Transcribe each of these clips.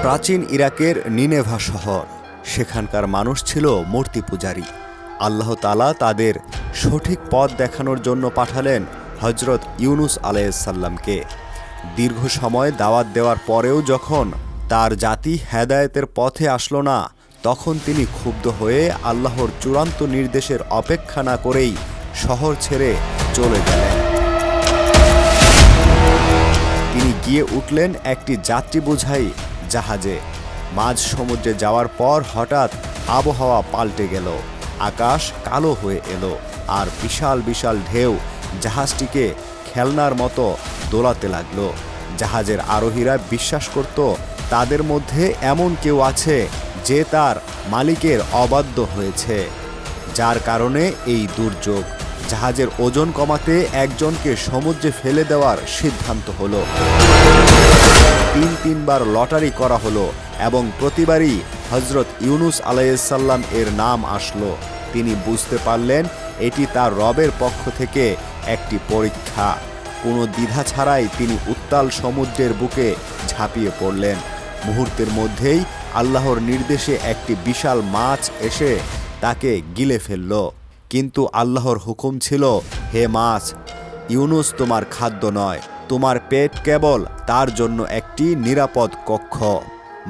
প্রাচীন ইরাকের নিনেভা শহর, সেখানকার মানুষ ছিল মূর্তি পূজারী। আল্লাহ তাআলা তাদের সঠিক পথ দেখানোর জন্য পাঠালেন হযরত ইউনুস আলাইহিসসালামকে। দীর্ঘ সময় দাওয়াত দেওয়ার পরেও যখন তার জাতি হেদায়েতের পথে আসলো না, তখন তিনি ক্ষুব্ধ হয়ে আল্লাহর চূড়ান্ত নির্দেশের অপেক্ষা না করেই শহর ছেড়ে চলে গেলেন। তিনি গিয়ে উঠলেন একটি যাত্রী বোঝাই জাহাজে। মাঝ সমুদ্রে যাওয়ার পর হঠাৎ আবহাওয়া পাল্টে গেল, আকাশ কালো হয়ে এলো, আর বিশাল বিশাল ঢেউ জাহাজটিকে খেলনার মতো দোলাতে লাগলো। জাহাজের আরোহীরা বিশ্বাস করত তাদের মধ্যে এমন কেউ আছে যে তার মালিকের অবাধ্য হয়েছে, যার কারণে এই দুর্যোগ। জাহাজের ওজন কমাতে একজনকে সমুদ্রে ফেলে দেওয়ার সিদ্ধান্ত হলো। তিনবার লটারি করা হলো এবং প্রতিবারই হযরত ইউনুস আলাইহিসসালাম এর নাম আসলো। তিনি বুঝতে পারলেন এটি তার রবের পক্ষ থেকে একটি পরীক্ষা। কোনো দ্বিধা ছাড়াই তিনি উত্তাল সমুদ্রের বুকে ঝাঁপিয়ে পড়লেন। মুহূর্তের মধ্যেই আল্লাহর নির্দেশে একটি বিশাল মাছ এসে তাকে গিলে ফেলল। কিন্তু আল্লাহর হুকুম ছিল, হে মাছ, ইউনুস তোমার খাদ্য নয়, তোমার পেট কেবল তার জন্য একটি নিরাপদ কক্ষ।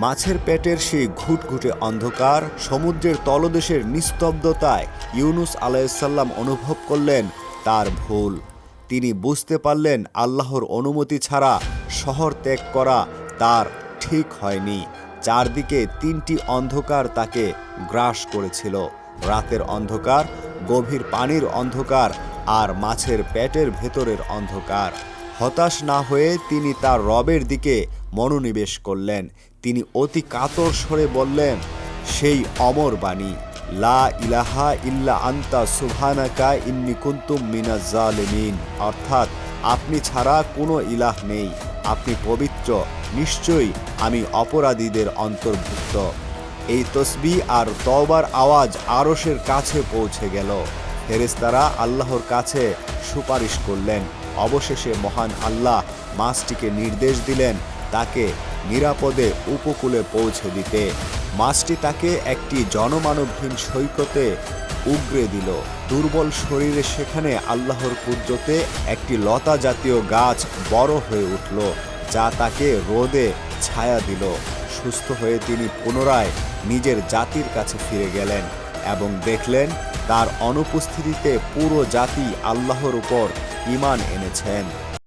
মাছের পেটের সেই ঘুটঘুটে অন্ধকার, সমুদ্রের তলদেশের নিস্তব্ধতায় ইউনুস আলাইহিসসালাম অনুভব করলেন তার ভুল। তিনি বুঝতে পারলেন আল্লাহর অনুমতি ছাড়া শহর ত্যাগ করা তার ঠিক হয়নি। চারদিকে তিনটি অন্ধকার তাকে গ্রাস করেছিল: রাতের অন্ধকার, গভীর পানির অন্ধকার, আর মাছের পেটের ভেতরের অন্ধকার। হতাশ না হয়ে তিনি তার রবের দিকে মনোনিবেশ করলেন। তিনি অতি কাতর স্বরে বললেন সেই অমর বাণী, লা ইলাহা ইল্লা আনতা সুবহানাকা ইন্নী কুনতু মিনাজ জালিমিন, অর্থাৎ আপনি ছাড়া কোনো ইলাহ নেই, আপনি পবিত্র, নিশ্চয়ই আমি অপরাধীদের অন্তর্ভুক্ত। এই তসবিহ আর তওবার আওয়াজ আরশের কাছে পৌঁছে গেল। ফেরেশতারা আল্লাহর কাছে সুপারিশ করলেন। অবশেষে মহান আল্লাহ মাছটিকে নির্দেশ দিলেন তাকে নিরাপদে উপকূলে পৌঁছে দিতে। মাছটি তাকে একটি জনমানবহীন সৈকতে উগরে দিল। দুর্বল শরীরে সেখানে আল্লাহর কুদরতে একটি লতা জাতীয় গাছ বড় হয়ে উঠল, যা তাকে রোদে ছায়া দিল। সুস্থ হয়ে তিনি পুনরায় নিজের জাতির কাছে ফিরে গেলেন এবং দেখলেন তার অনুপস্থিতিতে পুরো জাতি আল্লাহর উপর ঈমান এনেছেন।